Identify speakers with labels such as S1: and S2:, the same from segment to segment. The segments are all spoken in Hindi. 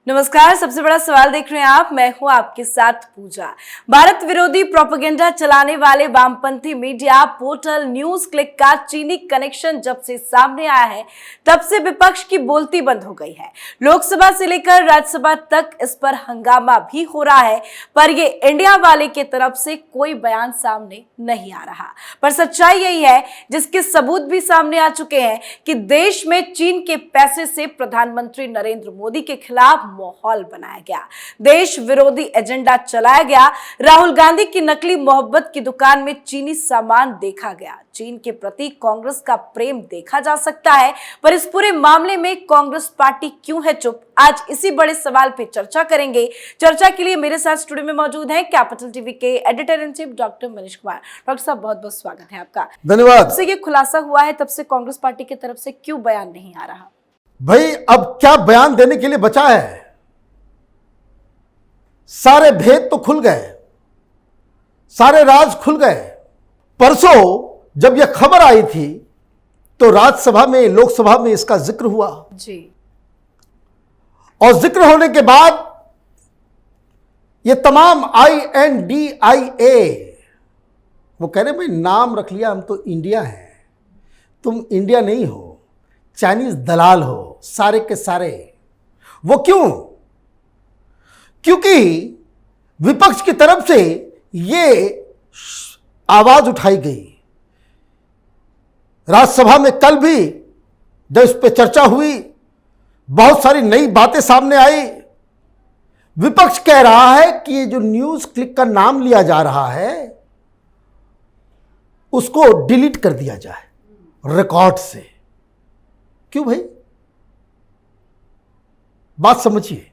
S1: नमस्कार। सबसे बड़ा सवाल देख रहे हैं आप, मैं हूं आपके साथ पूजा। भारत विरोधी प्रोपेगेंडा चलाने वाले वामपंथी मीडिया पोर्टल न्यूज क्लिक का चीनी कनेक्शन जब से सामने आया है तब से विपक्ष की बोलती बंद हो गई है। लोकसभा से लेकर राज्यसभा तक इस पर हंगामा भी हो रहा है, पर ये इंडिया वाले की तरफ से कोई बयान सामने नहीं आ रहा। पर सच्चाई यही है, जिसके सबूत भी सामने आ चुके हैं, कि देश में चीन के पैसे से प्रधानमंत्री नरेंद्र मोदी के खिलाफ माहौल बनाया गया, देश विरोधी एजेंडा चलाया गया। राहुल गांधी की नकली मोहब्बत की दुकान में चीनी सामान देखा गया। चीन के प्रति कांग्रेस का प्रेम देखा जा सकता है, पर इस पूरे मामले में कांग्रेस पार्टी क्यों है चुप? आज इसी बड़े सवाल पे चर्चा करेंगे। चर्चा के लिए मेरे साथ स्टूडियो में मौजूद हैं कैपिटल टीवी के editor in chief doctor Manish Kumar. Doctor साहब, बहुत बहुत स्वागत है आपका।
S2: धन्यवाद।
S1: जब से ये खुलासा हुआ है तब से कांग्रेस पार्टी की तरफ से क्यों बयान नहीं आ रहा?
S2: भाई, अब क्या बयान देने के लिए बचा है? सारे भेद तो खुल गए, सारे राज खुल गए। परसों जब यह खबर आई थी तो राज्यसभा में, लोकसभा में इसका जिक्र हुआ
S1: जी,
S2: और जिक्र होने के बाद ये तमाम INDIA वो कह रहे भाई नाम रख लिया, हम तो इंडिया हैं, तुम इंडिया नहीं हो, चाइनीज दलाल हो सारे के सारे। वो क्यों? क्योंकि विपक्ष की तरफ से ये आवाज उठाई गई। राज्यसभा में कल भी जब इस पर चर्चा हुई, बहुत सारी नई बातें सामने आई। विपक्ष कह रहा है कि ये जो न्यूज क्लिक का नाम लिया जा रहा है उसको डिलीट कर दिया जाए रिकॉर्ड से। क्यों भाई? बात समझिए।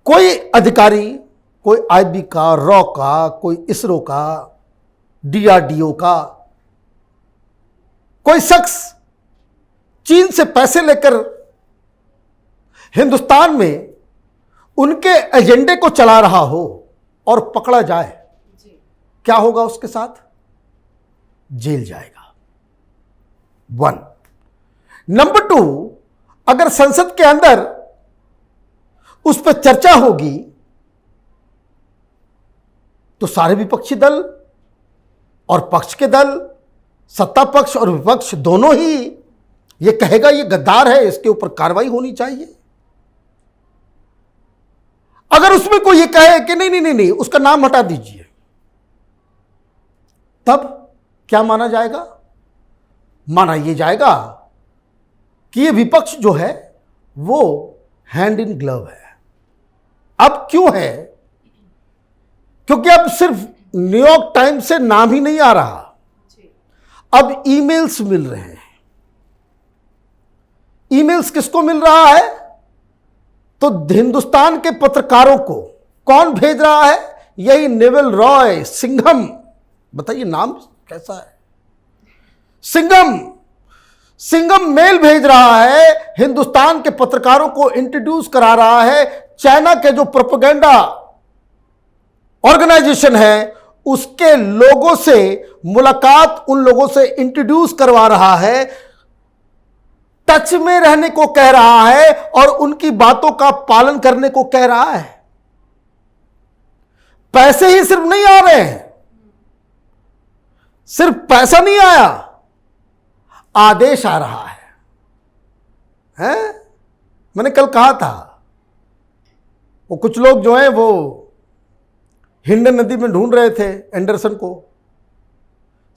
S2: कोई अधिकारी, कोई IB का, रॉ का, कोई इसरो का, DRDO का, कोई शख्स चीन से पैसे लेकर हिंदुस्तान में उनके एजेंडे को चला रहा हो और पकड़ा जाए, क्या होगा उसके साथ? जेल जाएगा। 1 नंबर 2, अगर संसद के अंदर उस पर चर्चा होगी तो सारे विपक्षी दल और पक्ष के दल, सत्ता पक्ष और विपक्ष दोनों ही ये कहेगा ये गद्दार है, इसके ऊपर कार्रवाई होनी चाहिए। अगर उसमें कोई ये कहे कि नहीं नहीं नहीं नहीं उसका नाम हटा दीजिए, तब क्या माना जाएगा? माना यह जाएगा कि ये विपक्ष जो है वो हैंड इन ग्लव है। अब क्यों है? क्योंकि अब सिर्फ न्यूयॉर्क टाइम्स से नाम ही नहीं आ रहा, अब ईमेल्स मिल रहे हैं। ईमेल्स किसको मिल रहा है? तो हिंदुस्तान के पत्रकारों को। कौन भेज रहा है? यही नेवल रॉय सिंघम। बताइए नाम कैसा है? सिंघम मेल भेज रहा है, हिंदुस्तान के पत्रकारों को इंट्रोड्यूस करा रहा है। चाइना के जो प्रोपेगेंडा ऑर्गेनाइजेशन है उसके लोगों से मुलाकात, उन लोगों से इंट्रोड्यूस करवा रहा है, टच में रहने को कह रहा है और उनकी बातों का पालन करने को कह रहा है। पैसे ही सिर्फ नहीं आ रहे हैं, सिर्फ पैसा नहीं आया, आदेश आ रहा है? मैंने कल कहा था वो कुछ लोग जो हैं वो हिंडन नदी में ढूंढ रहे थे एंडरसन को,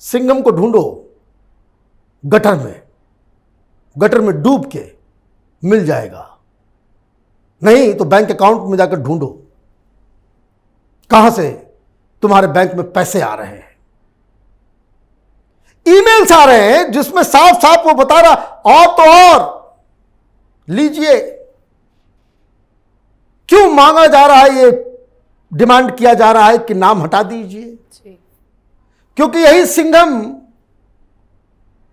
S2: सिंघम को ढूंढो गटर में डूब के मिल जाएगा, नहीं तो बैंक अकाउंट में जाकर ढूंढो कहां से तुम्हारे बैंक में पैसे आ रहे हैं। ईमेल्स आ रहे हैं जिसमें साफ साफ वो बता रहा, और तो और लीजिए। क्यों मांगा जा रहा है, ये डिमांड किया जा रहा है कि नाम हटा दीजिए? क्योंकि यही सिंघम,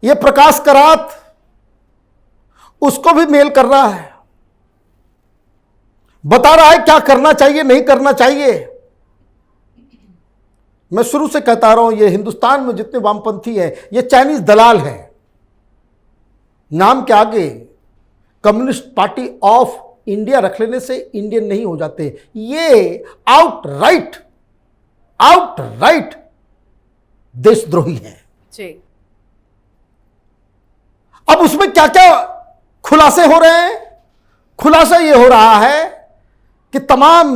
S2: ये प्रकाश करात उसको भी मेल कर रहा है, बता रहा है क्या करना चाहिए, नहीं करना चाहिए। मैं शुरू से कहता रहा हूं, ये हिंदुस्तान में जितने वामपंथी हैं ये चाइनीज दलाल हैं। नाम के आगे कम्युनिस्ट पार्टी ऑफ इंडिया रख लेने से इंडियन नहीं हो जाते। ये आउटराइट देशद्रोही हैं।
S1: जी।
S2: अब उसमें क्या क्या खुलासे हो रहे हैं? खुलासा ये हो रहा है कि तमाम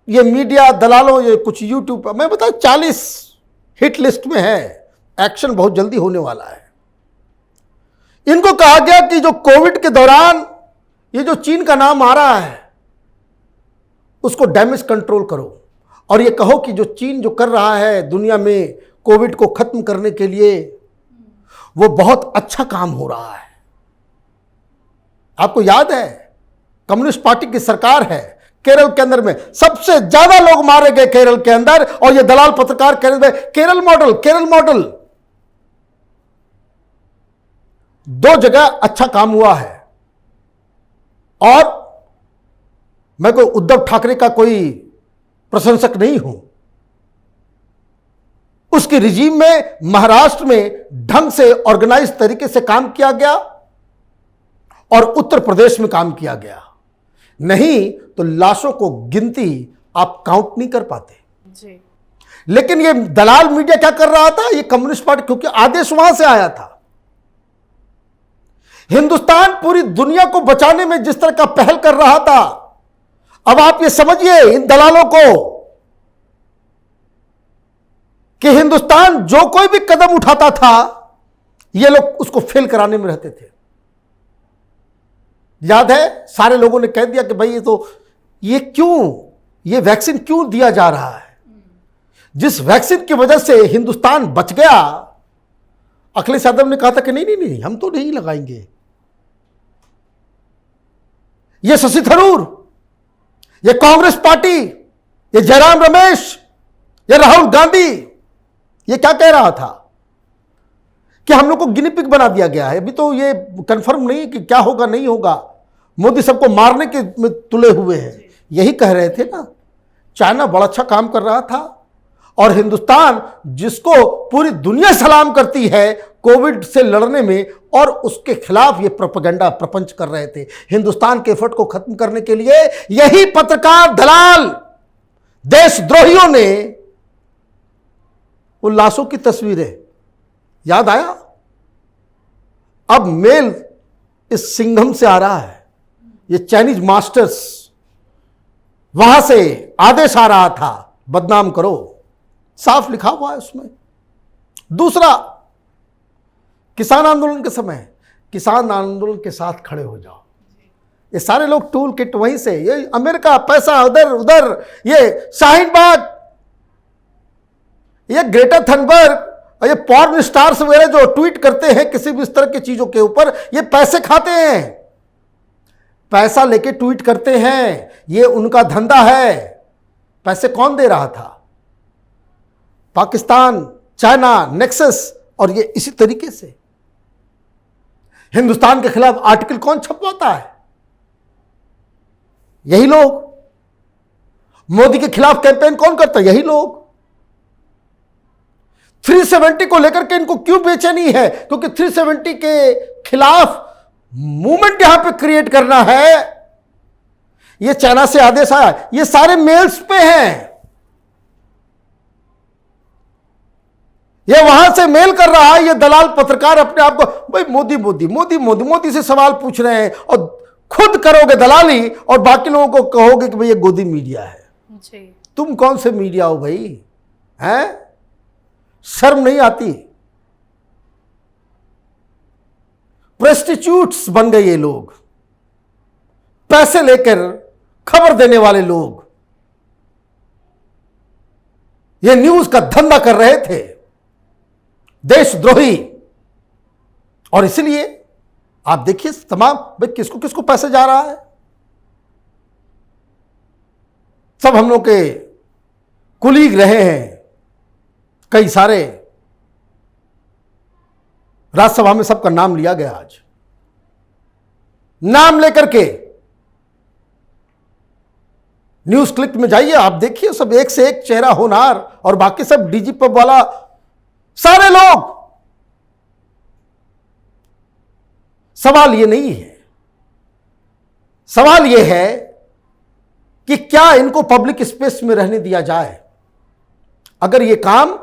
S2: ये मीडिया दलालों, ये कुछ यूट्यूब पर, मैं बताऊं 40 हिट लिस्ट में है, एक्शन बहुत जल्दी होने वाला है। इनको कहा गया कि जो कोविड के दौरान ये जो चीन का नाम आ रहा है उसको डैमेज कंट्रोल करो और ये कहो कि जो चीन जो कर रहा है दुनिया में कोविड को खत्म करने के लिए, वो बहुत अच्छा काम हो रहा है। आपको याद है कम्युनिस्ट पार्टी की सरकार है, केरल के अंदर में सबसे ज्यादा लोग मारे गए केरल के अंदर, और ये दलाल पत्रकार कह रहे थे केरल मॉडल। 2 जगह अच्छा काम हुआ है। और मैं कोई उद्धव ठाकरे का कोई प्रशंसक नहीं हूं। उसकी रिजीम में महाराष्ट्र में ढंग से ऑर्गेनाइज तरीके से काम किया गया और उत्तर प्रदेश में काम किया गया। नहीं तो लाशों को गिनती आप काउंट नहीं कर पाते
S1: जी।
S2: लेकिन ये दलाल मीडिया क्या कर रहा था? ये कम्युनिस्ट पार्टी, क्योंकि आदेश वहां से आया था। हिंदुस्तान पूरी दुनिया को बचाने में जिस तरह का पहल कर रहा था, अब आप ये समझिए इन दलालों को कि हिंदुस्तान जो कोई भी कदम उठाता था ये लोग उसको फेल कराने में रहते थे। याद है सारे लोगों ने कह दिया कि भाई ये वैक्सीन क्यों दिया जा रहा है? जिस वैक्सीन की वजह से हिंदुस्तान बच गया, अखिलेश यादव ने कहा था कि नहीं हम तो नहीं लगाएंगे। ये शशि थरूर, ये कांग्रेस पार्टी, ये जयराम रमेश, ये राहुल गांधी, ये क्या कह रहा था कि हम लोग को गिनी पिग बना दिया गया है। अभी तो ये कंफर्म नहीं कि क्या होगा नहीं होगा। मोदी सबको मारने के में तुले हुए हैं, यही कह रहे थे ना। चाइना बड़ा अच्छा काम कर रहा था और हिंदुस्तान जिसको पूरी दुनिया सलाम करती है कोविड से लड़ने में, और उसके खिलाफ ये प्रोपेगेंडा प्रपंच कर रहे थे हिंदुस्तान के एफर्ट को खत्म करने के लिए। यही पत्रकार दलाल देशद्रोहियों ने वो लाशों की तस्वीरें, याद आया? अब मेल इस सिंघम से आ रहा है, ये चाइनीज मास्टर्स, वहां से आदेश आ रहा था बदनाम करो, साफ लिखा हुआ है उसमें। दूसरा, किसान आंदोलन के समय किसान आंदोलन के साथ खड़े हो जाओ। ये सारे लोग टूल किट वहीं से, ये अमेरिका पैसा उधर उधर, ये शाहीन बाग, ये ग्रेटा थनबर्ग और ये पॉर्न स्टार्स वगैरह जो ट्वीट करते हैं किसी भी इस तरह की चीजों के ऊपर, ये पैसे खाते हैं, पैसा लेके ट्वीट करते हैं, ये उनका धंधा है। पैसे कौन दे रहा था? पाकिस्तान, चाइना, नेक्सस, और ये इसी तरीके से हिंदुस्तान के खिलाफ आर्टिकल कौन छपवाता है? यही लोग। मोदी के खिलाफ कैंपेन कौन करता है? यही लोग। 370 को लेकर के इनको क्यों बेचैनी है? क्योंकि 370 के खिलाफ मूवमेंट यहां पे क्रिएट करना है। ये चाइना से आदेश आया, ये सारे मेल्स पे हैं, ये वहां से मेल कर रहा है। ये दलाल पत्रकार अपने आप को भाई मोदी से सवाल पूछ रहे हैं और खुद करोगे दलाली और बाकी लोगों को कहोगे कि भाई ये गोदी मीडिया है
S1: जी।
S2: तुम कौन से मीडिया हो भाई? हैं? शर्म नहीं आती? प्रेस्टिट्यूट्स बन गए ये लोग, पैसे लेकर खबर देने वाले लोग। ये न्यूज का धंधा कर रहे थे, देशद्रोही। और इसलिए आप देखिए तमाम भाई किसको किसको पैसे जा रहा है। सब हम लोग के कुलीग रहे हैं, कई सारे राज्यसभा में सबका नाम लिया गया। आज नाम लेकर के न्यूज क्लिक में जाइए, आप देखिए सब एक से एक चेहरा होनहार, और बाकी सब डीजी पब वाला सारे लोग। सवाल ये नहीं है, सवाल यह है कि क्या इनको पब्लिक स्पेस में रहने दिया जाए। अगर यह काम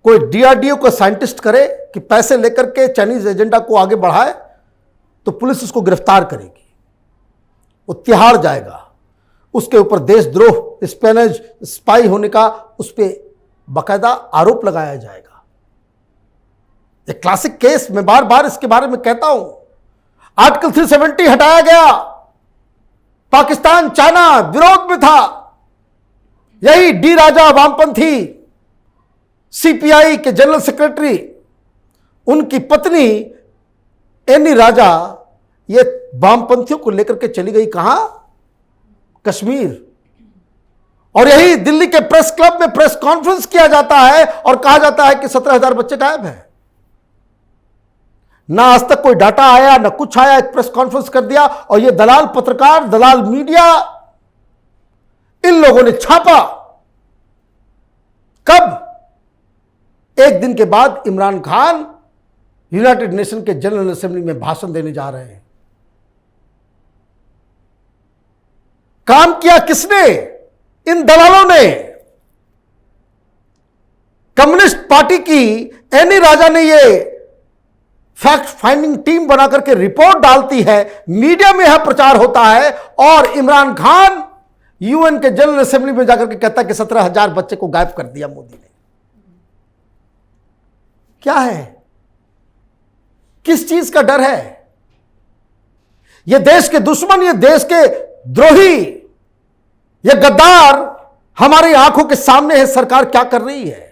S2: कोई डीआरडीओ का साइंटिस्ट करे कि पैसे लेकर के चाइनीज एजेंडा को आगे बढ़ाए, तो पुलिस उसको गिरफ्तार करेगी, वो तिहाड़ जाएगा, उसके ऊपर देशद्रोह, स्पेनेज, स्पाई होने का उस पर बाकायदा आरोप लगाया जाएगा। ये क्लासिक केस, मैं बार बार इसके बारे में कहता हूं। आर्टिकल 370 हटाया गया, पाकिस्तान चाइना विरोध में था। यही डी राजा वामपंथी सीपीआई के जनरल सेक्रेटरी, उनकी पत्नी एनी राजा ये वामपंथियों को लेकर के चली गई कहां? कश्मीर। और यही दिल्ली के प्रेस क्लब में प्रेस कॉन्फ्रेंस किया जाता है और कहा जाता है कि 17,000 बच्चे गायब हैं। ना आज तक कोई डाटा आया, ना कुछ आया, एक प्रेस कॉन्फ्रेंस कर दिया और ये दलाल पत्रकार, दलाल मीडिया, इन लोगों ने छापा। कब? एक दिन के बाद इमरान खान यूनाइटेड नेशन के जनरल असेंबली में भाषण देने जा रहे हैं। काम किया किसने? इन दलालों ने। कम्युनिस्ट पार्टी की एनी राजा ने ये फैक्ट फाइंडिंग टीम बनाकर के रिपोर्ट डालती है, मीडिया में यह प्रचार होता है और इमरान खान यूएन के जनरल असेंबली में जाकर के कहता है कि 17,000 बच्चे को गायब कर दिया मोदी ने। क्या है? किस चीज का डर है? यह देश के दुश्मन, यह देश के द्रोही, यह गद्दार हमारी आंखों के सामने है। सरकार क्या कर रही है?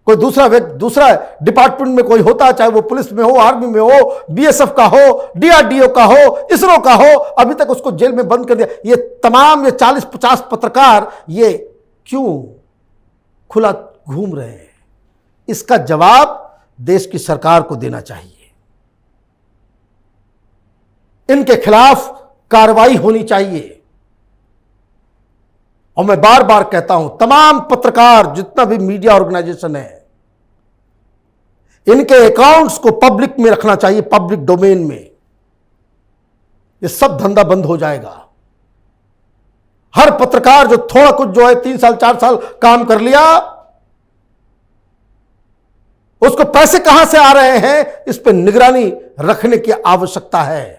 S2: कोई दूसरा डिपार्टमेंट में कोई होता, चाहे वो पुलिस में हो, आर्मी में हो, बीएसएफ का हो, डीआरडीओ का हो, इसरो का हो, अभी तक उसको जेल में बंद कर दिया। ये तमाम ये 40-50 पत्रकार ये क्यों खुला घूम रहे हैं? इसका जवाब देश की सरकार को देना चाहिए। इनके खिलाफ कार्रवाई होनी चाहिए। और मैं बार बार कहता हूं, तमाम पत्रकार, जितना भी मीडिया ऑर्गेनाइजेशन है, इनके अकाउंट्स को पब्लिक में रखना चाहिए, पब्लिक डोमेन में। ये सब धंधा बंद हो जाएगा। हर पत्रकार जो थोड़ा कुछ जो है 3 साल 4 साल काम कर लिया, उसको पैसे कहां से आ रहे हैं, इस पर निगरानी रखने की आवश्यकता है।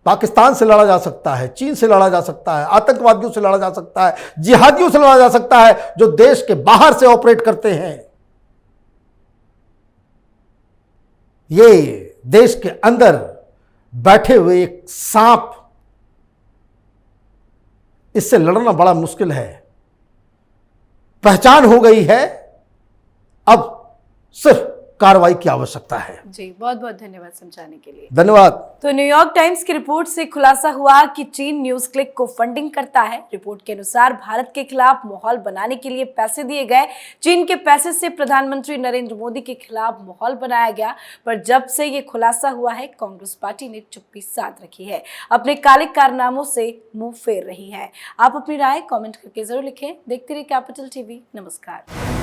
S2: पाकिस्तान से लड़ा जा सकता है, चीन से लड़ा जा सकता है, आतंकवादियों से लड़ा जा सकता है, जिहादियों से लड़ा जा सकता है जो देश के बाहर से ऑपरेट करते हैं। ये देश के अंदर बैठे हुए एक सांप, इससे लड़ना बड़ा मुश्किल है। पहचान हो गई है, अब सिर्फ कार्रवाई की आवश्यकता है।
S1: जी, बहुत बहुत धन्यवाद समझाने के लिए।
S2: धन्यवाद।
S1: तो न्यूयॉर्क टाइम्स की रिपोर्ट से खुलासा हुआ कि चीन न्यूज क्लिक को फंडिंग करता है। रिपोर्ट के अनुसार भारत के खिलाफ माहौल बनाने के लिए पैसे दिए गए। चीन के पैसे से प्रधानमंत्री नरेंद्र मोदी के खिलाफ माहौल बनाया गया। पर जब से ये खुलासा हुआ है, कांग्रेस पार्टी ने चुप्पी साध रखी है, अपने काले कारनामों से मुंह फेर रही है। आप अपनी राय कमेंट करके जरूर लिखें। देखते रहिए कैपिटल टीवी। नमस्कार।